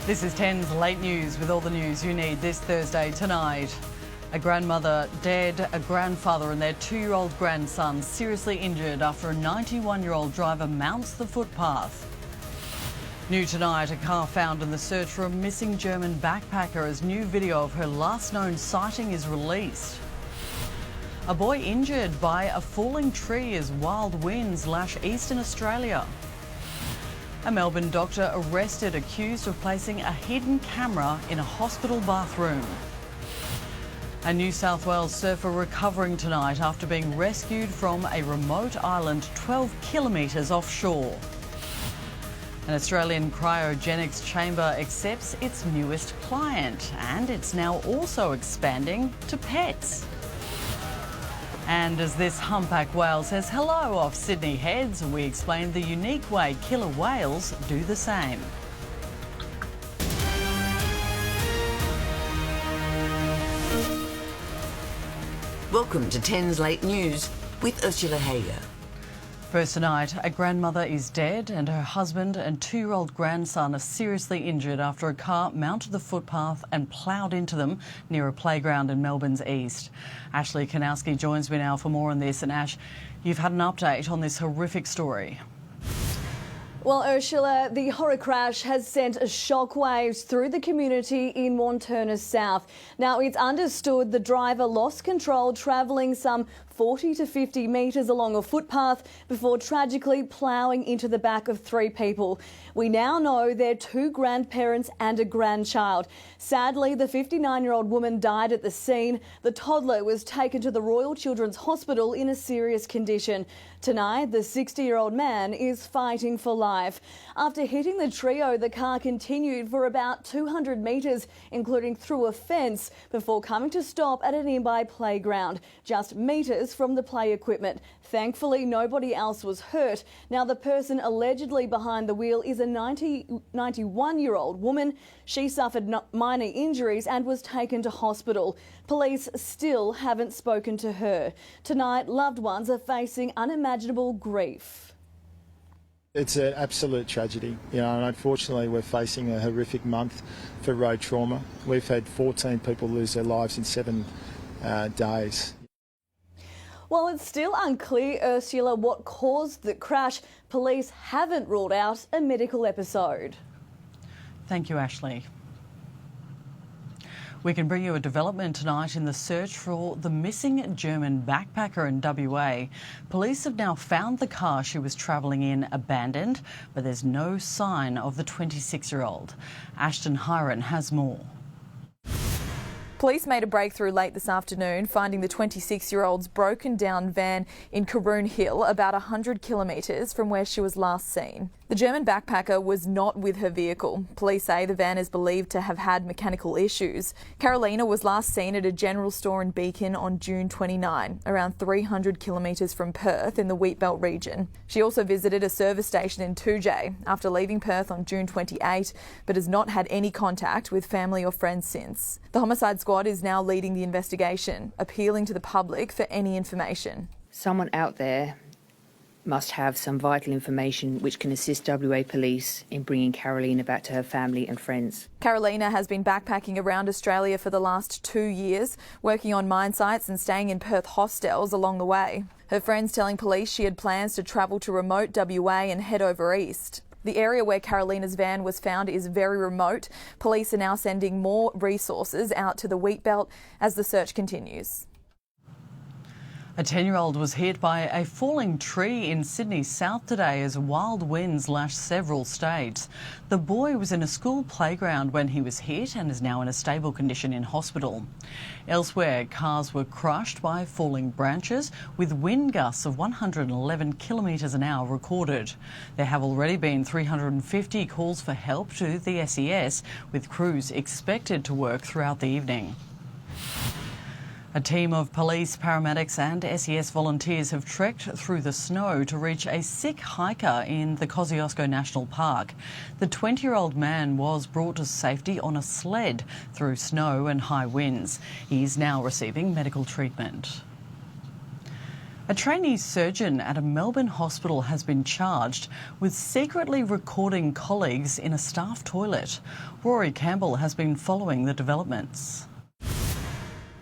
This is 10's Late News with all the news you need this Thursday tonight. A grandmother dead, a grandfather and their 2-year-old grandson seriously injured after a 91-year-old driver mounts the footpath. New tonight, a car found in the search for a missing German backpacker as new video of her last known sighting is released. A boy injured by a falling tree as wild winds lash eastern Australia. A Melbourne doctor arrested accused of placing a hidden camera in a hospital bathroom. A New South Wales surfer recovering tonight after being rescued from a remote island 12 kilometres offshore. An Australian cryogenics chamber accepts its newest client, and it's now also expanding to pets. And as this humpback whale says hello off Sydney Heads, we explain the unique way killer whales do the same. Welcome to 10's Late News with Ursula Hager. First tonight, a grandmother is dead and her husband and 2-year-old grandson are seriously injured after a car mounted the footpath and ploughed into them near a playground in Melbourne's east. Ashley Kanowski joins me now for more on this. And Ash, you've had an update on this horrific story. Well, Ursula, the horror crash has sent shockwaves through the community in Wantirna South. Now, it's understood the driver lost control travelling some 40 to 50 metres along a footpath before tragically ploughing into the back of 3 people. We now know they're 2 grandparents and a grandchild. Sadly, the 59-year-old woman died at the scene. The toddler was taken to the Royal Children's Hospital in a serious condition. Tonight, the 60-year-old man is fighting for life. After hitting the trio, the car continued for about 200 metres, including through a fence, before coming to stop at a nearby playground, just metres from the play equipment. Thankfully, nobody else was hurt. Now, the person allegedly behind the wheel is a 91-year-old woman. She suffered minor injuries and was taken to hospital. Police still haven't spoken to her. Tonight, loved ones are facing unimaginable grief. It's an absolute tragedy, and unfortunately we're facing a horrific month for road trauma. We've had 14 people lose their lives in 7 days. While it's still unclear, Ursula, what caused the crash, police haven't ruled out a medical episode. Thank you, Ashley. We can bring you a development tonight in the search for the missing German backpacker in WA. Police have now found the car she was travelling in abandoned, but there's no sign of the 26-year-old. Ashton Hiron has more. Police made a breakthrough late this afternoon, finding the 26-year-old's broken down van in Caroon Hill, about 100 kilometres from where she was last seen. The German backpacker was not with her vehicle. Police say the van is believed to have had mechanical issues. Carolina was last seen at a general store in Beacon on June 29, around 300 kilometres from Perth in the Wheatbelt region. She also visited a service station in Toodyay after leaving Perth on June 28, but has not had any contact with family or friends since. The homicide squad is now leading the investigation, appealing to the public for any information. Someone out there must have some vital information which can assist WA Police in bringing Carolina back to her family and friends. Carolina has been backpacking around Australia for the last 2 years, working on mine sites and staying in Perth hostels along the way. Her friends telling police she had plans to travel to remote WA and head over east. The area where Carolina's van was found is very remote. Police are now sending more resources out to the Wheatbelt as the search continues. A 10-year-old was hit by a falling tree in Sydney South today as wild winds lashed several states. The boy was in a school playground when he was hit and is now in a stable condition in hospital. Elsewhere, cars were crushed by falling branches with wind gusts of 111 kilometres an hour recorded. There have already been 350 calls for help to the SES, with crews expected to work throughout the evening. A team of police, paramedics and SES volunteers have trekked through the snow to reach a sick hiker in the Kosciuszko National Park. The 20-year-old man was brought to safety on a sled through snow and high winds. He is now receiving medical treatment. A trainee surgeon at a Melbourne hospital has been charged with secretly recording colleagues in a staff toilet. Rory Campbell has been following the developments.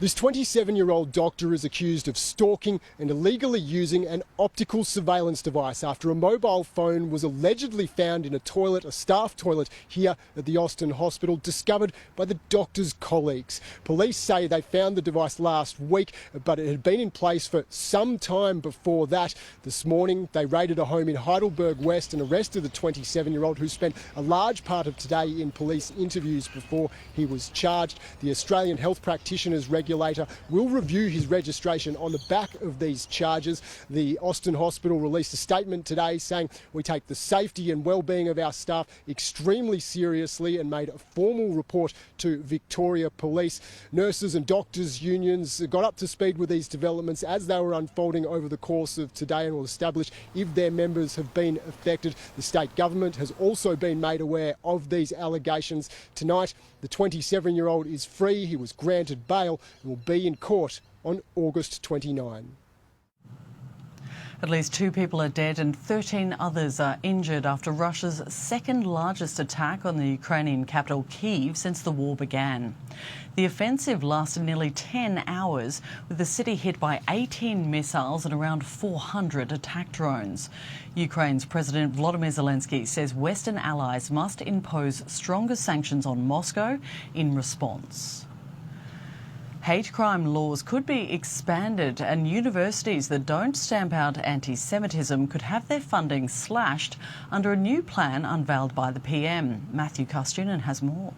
This 27-year-old doctor is accused of stalking and illegally using an optical surveillance device after a mobile phone was allegedly found in a staff toilet here at the Austin Hospital, discovered by the doctor's colleagues. Police say they found the device last week, but it had been in place for some time before that. This morning, they raided a home in Heidelberg West and arrested the 27-year-old who spent a large part of today in police interviews before he was charged. The Australian Health Practitioners Regulator will review his registration on the back of these charges. The Austin Hospital released a statement today saying, "We take the safety and well-being of our staff extremely seriously," and made a formal report to Victoria Police. Nurses and doctors' unions got up to speed with these developments as they were unfolding over the course of today and will establish if their members have been affected. The state government has also been made aware of these allegations. Tonight, the 27-year-old is free. He was granted bail and will be in court on August 29. At least 2 people are dead and 13 others are injured after Russia's second largest attack on the Ukrainian capital Kyiv since the war began. The offensive lasted nearly 10 hours, with the city hit by 18 missiles and around 400 attack drones. Ukraine's President Volodymyr Zelensky says Western allies must impose stronger sanctions on Moscow in response. Hate crime laws could be expanded, and universities that don't stamp out anti-Semitism could have their funding slashed under a new plan unveiled by the PM. Matthew Castunan has more.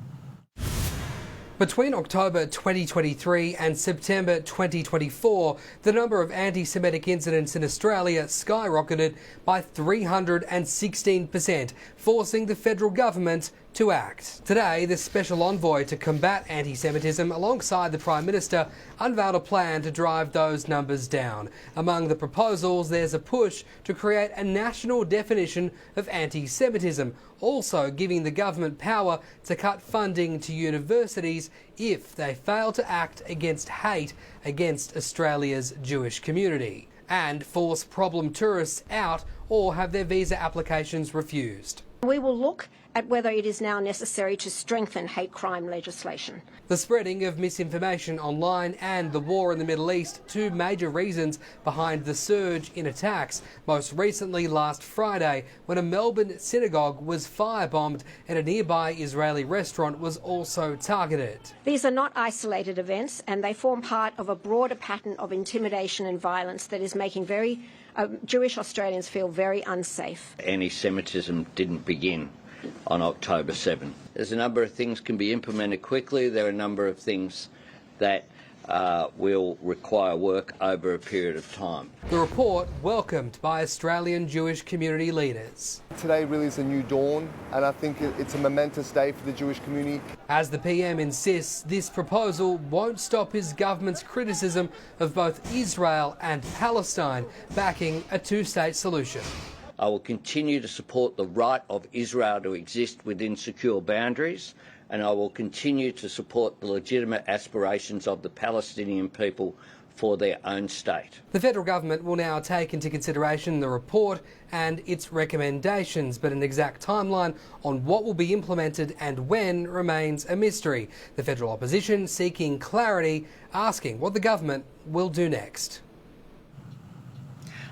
Between October 2023 and September 2024, the number of anti-Semitic incidents in Australia skyrocketed by 316%, forcing the federal government to act. Today, the Special Envoy to combat anti-Semitism, alongside the Prime Minister, unveiled a plan to drive those numbers down. Among the proposals, there's a push to create a national definition of anti-Semitism, also giving the government power to cut funding to universities if they fail to act against hate against Australia's Jewish community, and force problem tourists out or have their visa applications refused. We will look at whether it is now necessary to strengthen hate crime legislation. The spreading of misinformation online and the war in the Middle East, 2 major reasons behind the surge in attacks. Most recently last Friday, when a Melbourne synagogue was firebombed and a nearby Israeli restaurant was also targeted. These are not isolated events, and they form part of a broader pattern of intimidation and violence that is making Jewish Australians feel very unsafe. Anti-Semitism didn't begin on October 7. There's a number of things can be implemented quickly. There are a number of things that will require work over a period of time. The report welcomed by Australian Jewish community leaders. Today really is a new dawn, and I think it's a momentous day for the Jewish community. As the PM insists, this proposal won't stop his government's criticism of both Israel and Palestine backing a 2-state solution. I will continue to support the right of Israel to exist within secure boundaries, and I will continue to support the legitimate aspirations of the Palestinian people for their own state. The federal government will now take into consideration the report and its recommendations, but an exact timeline on what will be implemented and when remains a mystery. The federal opposition seeking clarity, asking what the government will do next.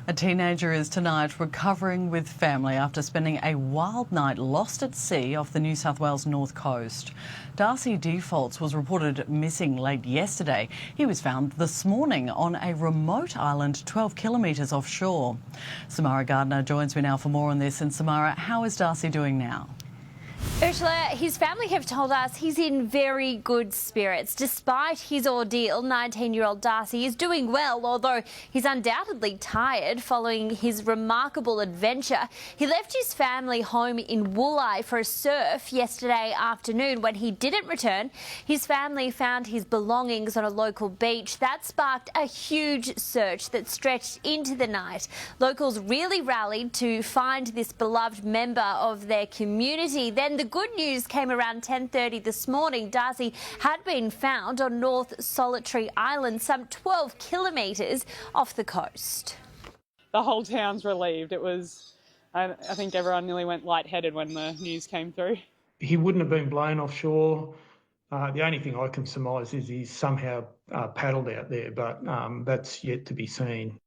A teenager is tonight recovering with family after spending a wild night lost at sea off the New South Wales north coast. Darcy Defaults was reported missing late yesterday. He was found this morning on a remote island 12 kilometres offshore. Samara Gardner joins me now for more on this. And Samara, how is Darcy doing now? Ursula, his family have told us he's in very good spirits. Despite his ordeal, 19-year-old Darcy is doing well, although he's undoubtedly tired following his remarkable adventure. He left his family home in Woolai for a surf yesterday afternoon. When he didn't return, his family found his belongings on a local beach. That sparked a huge search that stretched into the night. Locals really rallied to find this beloved member of their community. Then the good news came around 10:30 this morning. Darcy had been found on North Solitary Island, some 12 kilometres off the coast. the whole town's relieved. It was, I think everyone nearly went lightheaded when the news came through. He wouldn't have been blown offshore. The only thing I can surmise is he's somehow paddled out there, but that's yet to be seen.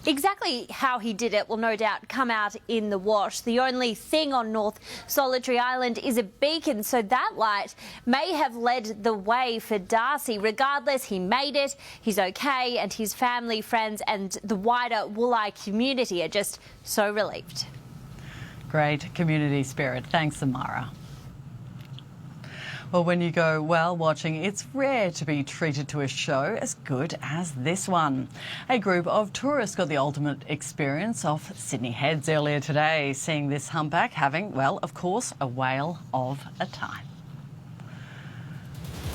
Exactly how he did it will no doubt come out in the wash. The only thing on North Solitary Island is a beacon, so that light may have led the way for Darcy. Regardless, he made it, he's okay, and his family, friends and the wider Wooli community are just so relieved. Great community spirit. Thanks, Samara. Well, when you go whale watching, it's rare to be treated to a show as good as this one. A group of tourists got the ultimate experience off Sydney Heads earlier today, seeing this humpback having, well, of course, a whale of a time.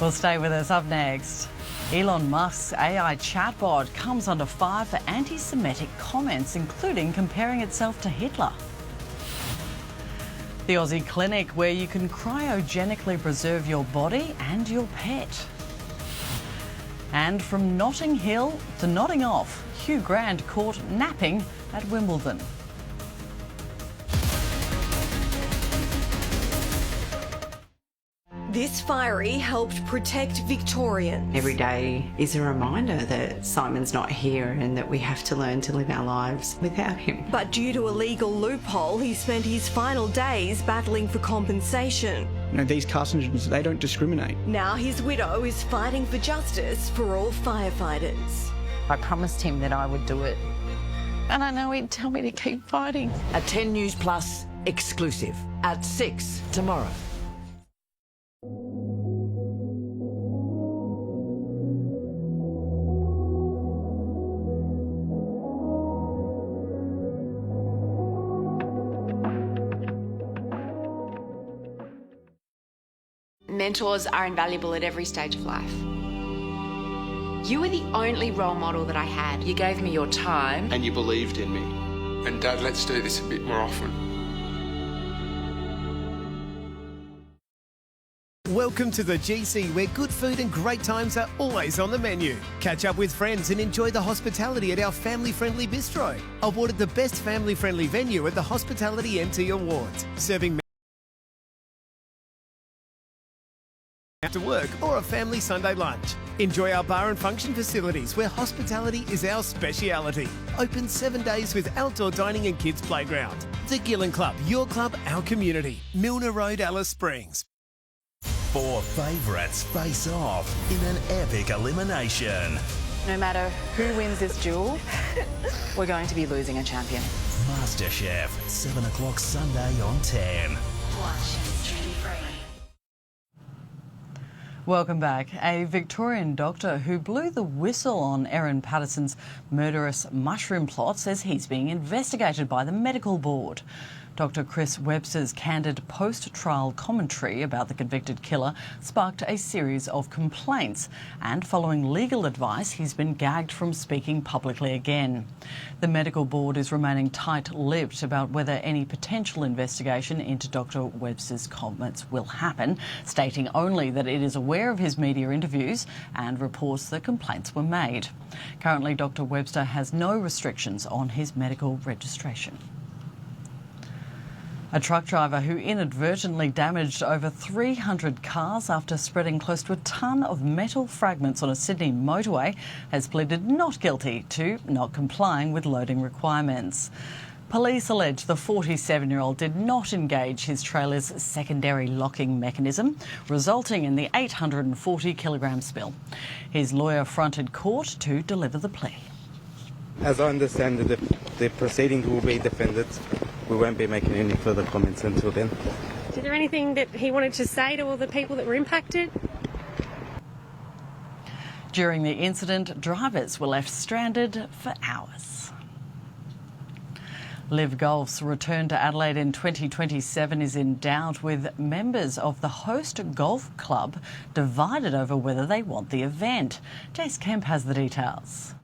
Well, stay with us. Up next, Elon Musk's AI chatbot comes under fire for anti-Semitic comments, including comparing itself to Hitler. The Aussie clinic where you can cryogenically preserve your body and your pet. And from Notting Hill to Notting Off, Hugh Grant caught napping at Wimbledon. This fiery helped protect Victorians. Every day is a reminder that Simon's not here and that we have to learn to live our lives without him. But due to a legal loophole, he spent his final days battling for compensation. You know, these carcinogens, they don't discriminate. Now his widow is fighting for justice for all firefighters. I promised him that I would do it. And I know he'd tell me to keep fighting. A 10 News Plus exclusive at 6 tomorrow. Mentors are invaluable at every stage of life. You were the only role model that I had. You gave me your time. And you believed in me. And Dad, let's do this a bit more often. Welcome to the GC, where good food and great times are always on the menu. Catch up with friends and enjoy the hospitality at our family-friendly bistro. Awarded the best family-friendly venue at the Hospitality NT Awards. Serving after work or a family Sunday lunch. Enjoy our bar and function facilities where hospitality is our speciality. Open 7 days with outdoor dining and kids playground. The Gillen Club, your club, our community. Milner Road, Alice Springs. 4 favourites face off in an epic elimination. No matter who wins this duel, we're going to be losing a champion. MasterChef, 7 o'clock Sunday on 10. Welcome back. A Victorian doctor who blew the whistle on Erin Patterson's murderous mushroom plot says he's being investigated by the medical board. Dr. Chris Webster's candid post-trial commentary about the convicted killer sparked a series of complaints, and following legal advice, he's been gagged from speaking publicly again. The medical board is remaining tight-lipped about whether any potential investigation into Dr. Webster's comments will happen, stating only that it is aware of his media interviews and reports that complaints were made. Currently, Dr. Webster has no restrictions on his medical registration. A truck driver who inadvertently damaged over 300 cars after spreading close to a tonne of metal fragments on a Sydney motorway has pleaded not guilty to not complying with loading requirements. Police allege the 47-year-old did not engage his trailer's secondary locking mechanism, resulting in the 840-kilogram spill. His lawyer fronted court to deliver the plea. As I understand it, the proceedings will be defended. We won't be making any further comments until then. Is there anything that he wanted to say to all the people that were impacted? During the incident, drivers were left stranded for hours. Liv Golf's return to Adelaide in 2027 is in doubt, with members of the host golf club divided over whether they want the event. Jace Kemp has the details.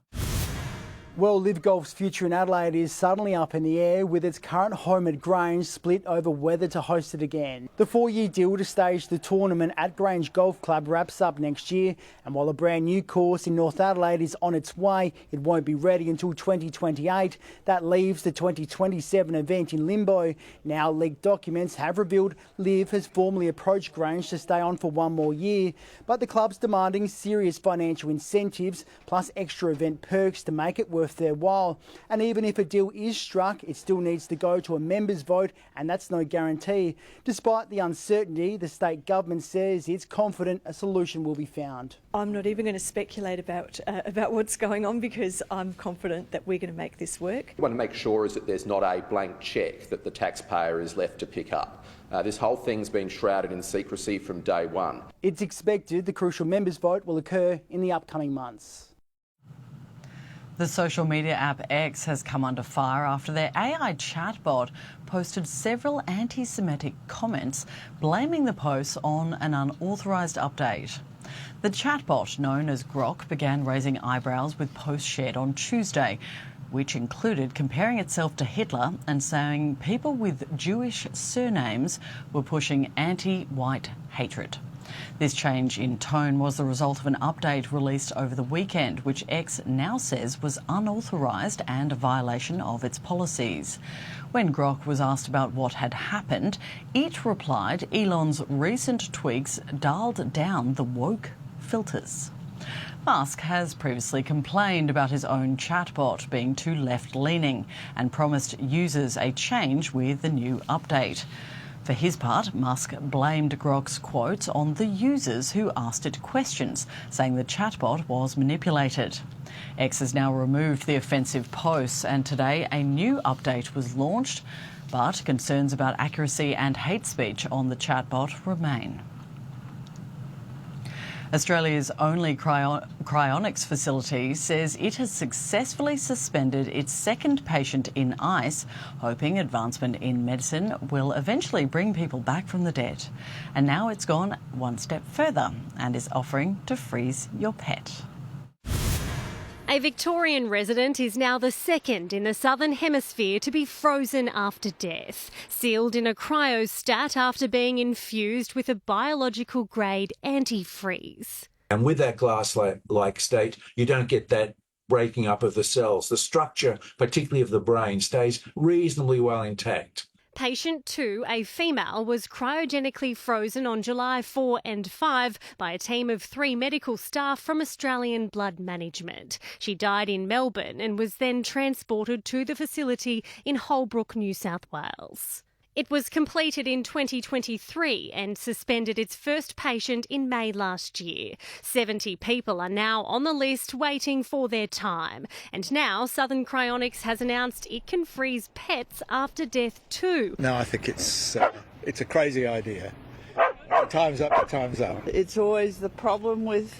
Well, Live Golf's future in Adelaide is suddenly up in the air, with its current home at Grange split over whether to host it again. The 4-year deal to stage the tournament at Grange Golf Club wraps up next year, and while a brand new course in North Adelaide is on its way, it won't be ready until 2028. That leaves the 2027 event in limbo. Now, leaked documents have revealed Live has formally approached Grange to stay on for one more year, but the club's demanding serious financial incentives plus extra event perks to make it worth their while. And even if a deal is struck, it still needs to go to a members' vote, and that's no guarantee. Despite the uncertainty, the state government says it's confident a solution will be found. I'm not even going to speculate about what's going on, because I'm confident that we're going to make this work. What we want to make sure is that there's not a blank cheque that the taxpayer is left to pick up. This whole thing's been shrouded in secrecy from day one. It's expected the crucial members' vote will occur in the upcoming months. The social media app X has come under fire after their AI chatbot posted several anti-Semitic comments, blaming the posts on an unauthorised update. The chatbot, known as Grok, began raising eyebrows with posts shared on Tuesday, which included comparing itself to Hitler and saying people with Jewish surnames were pushing anti-white hatred. This change in tone was the result of an update released over the weekend, which X now says was unauthorised and a violation of its policies. When Grok was asked about what had happened, it replied Elon's recent tweaks dialed down the woke filters. Musk has previously complained about his own chatbot being too left-leaning and promised users a change with the new update. For his part, Musk blamed Grok's quotes on the users who asked it questions, saying the chatbot was manipulated. X has now removed the offensive posts, and today a new update was launched, but concerns about accuracy and hate speech on the chatbot remain. Australia's only cryonics facility says it has successfully suspended its second patient in ice, hoping advancement in medicine will eventually bring people back from the dead. And now it's gone one step further and is offering to freeze your pet. A Victorian resident is now the second in the Southern Hemisphere to be frozen after death, sealed in a cryostat after being infused with a biological-grade antifreeze. And with that glass-like state, you don't get that breaking up of the cells. The structure, particularly of the brain, stays reasonably well intact. Patient 2, a female, was cryogenically frozen on July 4 and 5 by a team of 3 medical staff from Australian Blood Management. She died in Melbourne and was then transported to the facility in Holbrook, New South Wales. It was completed in 2023 and suspended its first patient in May last year. 70 people are now on the list waiting for their time. And now Southern Cryonics has announced it can freeze pets after death too. No, I think it's a crazy idea. Time's up, time's up. It's always the problem with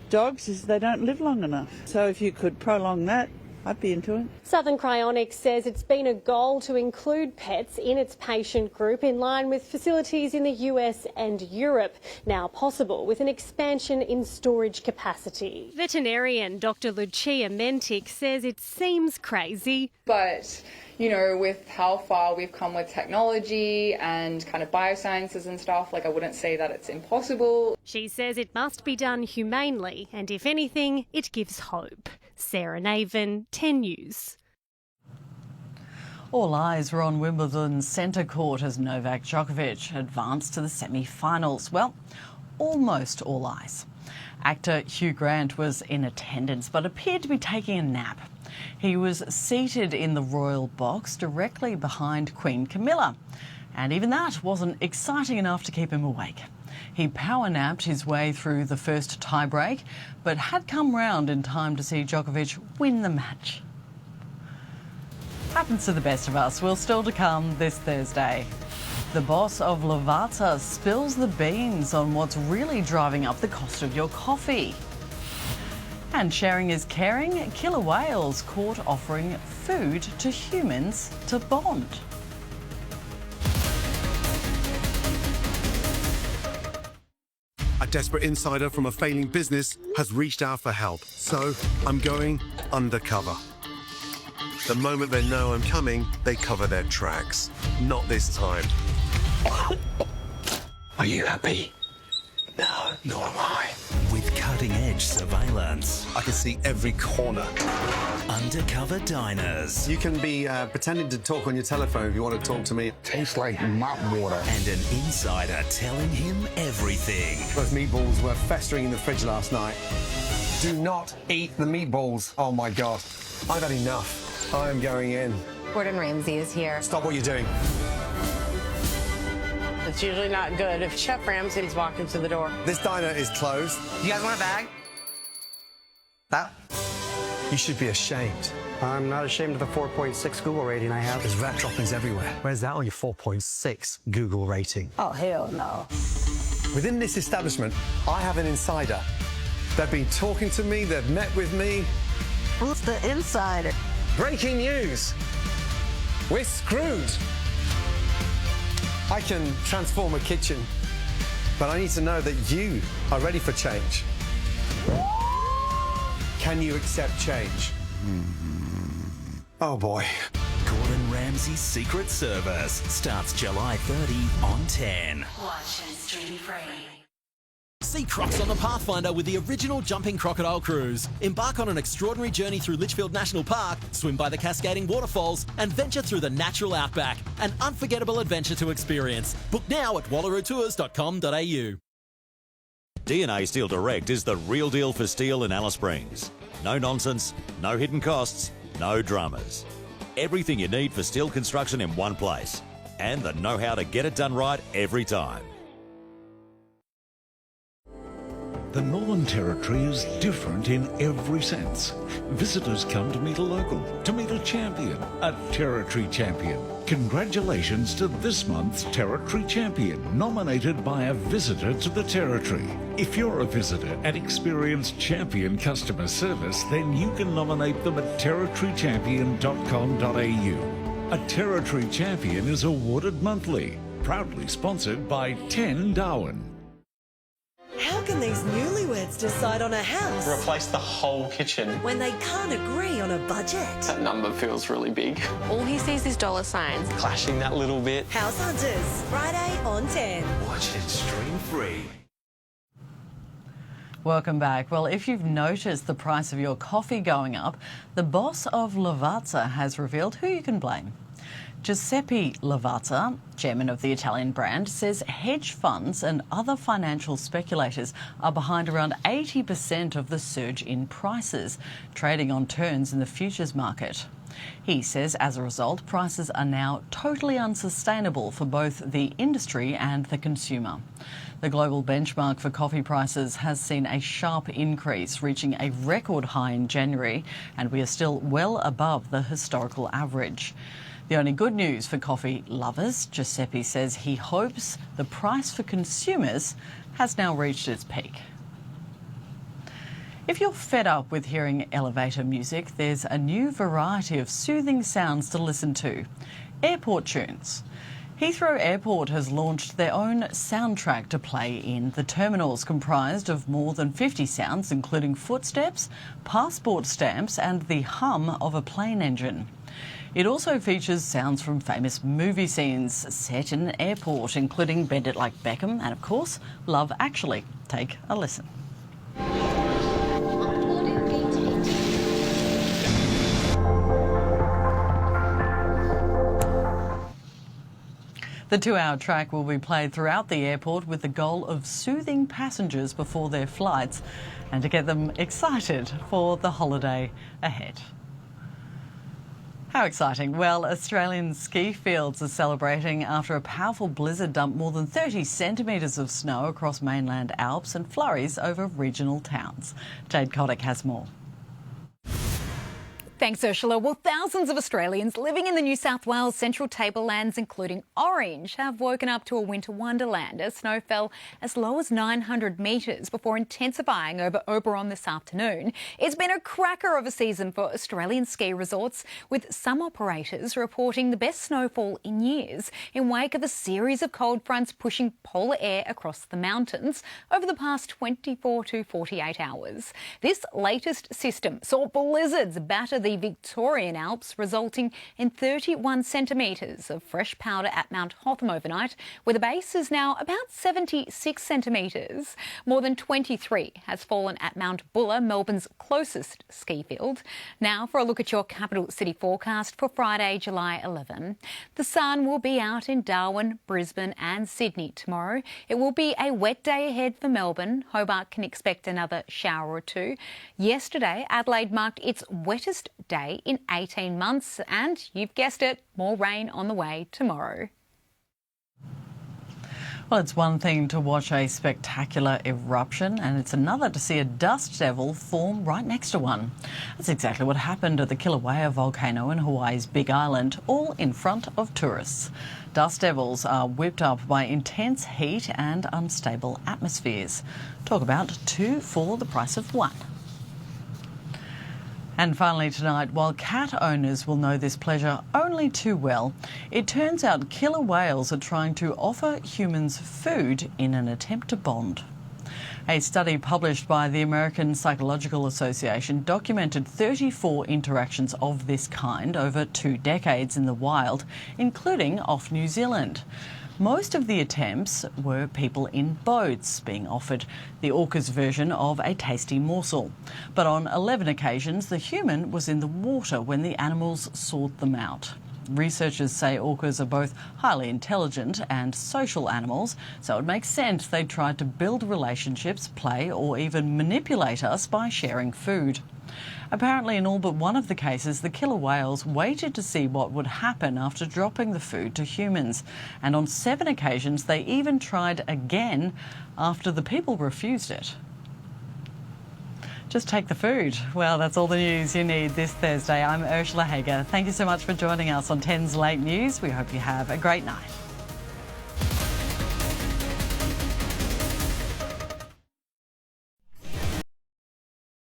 dogs is they don't live long enough. So if you could prolong that, I'd be into it. Southern Cryonics says it's been a goal to include pets in its patient group in line with facilities in the US and Europe, now possible with an expansion in storage capacity. Veterinarian Dr. Lucia Mentic says it seems crazy. But, you know, with how far we've come with technology and kind of biosciences and stuff, I wouldn't say that it's impossible. She says it must be done humanely, and if anything, it gives hope. Sarah Naven, 10 News. All eyes were on Wimbledon's centre court as Novak Djokovic advanced to the semi-finals. Well, almost all eyes. Actor Hugh Grant was in attendance but appeared to be taking a nap. He was seated in the royal box directly behind Queen Camilla. And even that wasn't exciting enough to keep him awake. He power-napped his way through the first tie-break, but had come round in time to see Djokovic win the match. Happens to the best of us. Will still to come this Thursday. The boss of Lavazza spills the beans on what's really driving up the cost of your coffee. And sharing is caring. Killer whales caught offering food to humans to bond. A desperate insider from a failing business has reached out for help. So I'm going undercover. The moment they know I'm coming, they cover their tracks. Not this time. Are you happy? No, nor am I. With cutting-edge surveillance. I can see every corner. Undercover diners. You can be pretending to talk on your telephone if you want to talk to me. Tastes like mop water. And an insider telling him everything. Those meatballs were festering in the fridge last night. Do not eat the meatballs. Oh my God. I've had enough. I am going in. Gordon Ramsay is here. Stop what you're doing. It's usually not good if Chef Ramsay's walking to the door. This diner is closed. You guys want a bag? That? You should be ashamed. I'm not ashamed of the 4.6 Google rating I have. There's rat droppings everywhere. Where's that on your 4.6 Google rating? Oh, hell no. Within this establishment, I have an insider. They've been talking to me, they've met with me. Who's the insider? Breaking news! We're screwed! I can transform a kitchen, but I need to know that you are ready for change. Can you accept change? Oh boy. Gordon Ramsay's Secret Service starts July 30 on 10. Watch and stream free. See Crocs on the Pathfinder with the original Jumping Crocodile Cruise. Embark on an extraordinary journey through Litchfield National Park, swim by the cascading waterfalls, and venture through the natural outback. An unforgettable adventure to experience. Book now at wallarotours.com.au. DNA Steel Direct is the real deal for steel in Alice Springs. No nonsense, no hidden costs, no dramas. Everything you need for steel construction in one place. And the know-how to get it done right every time. The Northern Territory is different in every sense. Visitors come to meet a local, to meet a champion, a Territory champion. Congratulations to this month's Territory champion, nominated by a visitor to the Territory. If you're a visitor and experience champion customer service, then you can nominate them at territorychampion.com.au. A Territory champion is awarded monthly, proudly sponsored by 10 Darwin. How can these newlyweds decide on a house Replace the whole kitchen. when they can't agree on a budget? That number feels really big. All he sees is dollar signs. Clashing that little bit. House Hunters, Friday on 10. Watch it stream free. Welcome back. Well, if you've noticed the price of your coffee going up, the boss of Lavazza has revealed who you can blame. Giuseppe Lavazza, chairman of the Italian brand, says hedge funds and other financial speculators are behind around 80% of the surge in prices, trading on turns in the futures market. He says as a result, prices are now totally unsustainable for both the industry and the consumer. The global benchmark for coffee prices has seen a sharp increase, reaching a record high in January, and we are still well above the historical average. The only good news for coffee lovers, Giuseppe says he hopes the price for consumers has now reached its peak. If you're fed up with hearing elevator music, there's a new variety of soothing sounds to listen to: airport tunes. Heathrow Airport has launched their own soundtrack to play in the terminals, comprised of more than 50 sounds, including footsteps, passport stamps and the hum of a plane engine. It also features sounds from famous movie scenes set in an airport, including Bend It Like Beckham and, of course, Love Actually. Take a listen. The 2-hour track will be played throughout the airport with the goal of soothing passengers before their flights and to get them excited for the holiday ahead. How exciting. Well, Australian ski fields are celebrating after a powerful blizzard dumped more than 30 centimetres of snow across mainland Alps and flurries over regional towns. Jade Kodak has more. Thanks, Ursula. Well, thousands of Australians living in the New South Wales Central Tablelands, including Orange, have woken up to a winter wonderland as snow fell as low as 900 metres before intensifying over Oberon this afternoon. It's been a cracker of a season for Australian ski resorts, with some operators reporting the best snowfall in years in wake of a series of cold fronts pushing polar air across the mountains over the past 24 to 48 hours. This latest system saw blizzards batter the the Victorian Alps, resulting in 31 centimetres of fresh powder at Mount Hotham overnight, where the base is now about 76 centimetres. More than 23 has fallen at Mount Buller, Melbourne's closest ski field. Now for a look at your capital city forecast for Friday, July 11. The sun will be out in Darwin, Brisbane and Sydney tomorrow. It will be a wet day ahead for Melbourne. Hobart can expect another shower or two. Yesterday, Adelaide marked its wettest day in 18 months and, you've guessed it, more rain on the way tomorrow. Well, it's one thing to watch a spectacular eruption and it's another to see a dust devil form right next to one. That's exactly what happened at the Kilauea volcano in Hawaii's Big Island, all in front of tourists. Dust devils are whipped up by intense heat and unstable atmospheres. Talk about two for the price of one. And finally tonight, while cat owners will know this pleasure only too well, it turns out killer whales are trying to offer humans food in an attempt to bond. A study published by the American Psychological Association documented 34 interactions of this kind over 2 decades in the wild, including off New Zealand. Most of the attempts were people in boats being offered the orca's version of a tasty morsel. But on 11 occasions, the human was in the water when the animals sought them out. Researchers say orcas are both highly intelligent and social animals, so it makes sense they tried to build relationships, play or even manipulate us by sharing food. Apparently, in all but one of the cases, the killer whales waited to see what would happen after dropping the food to humans. And on 7 occasions, they even tried again after the people refused it. Just take the food. Well, that's all the news you need this Thursday. I'm Ursula Hager. Thank you so much for joining us on 10's Late News. We hope you have a great night.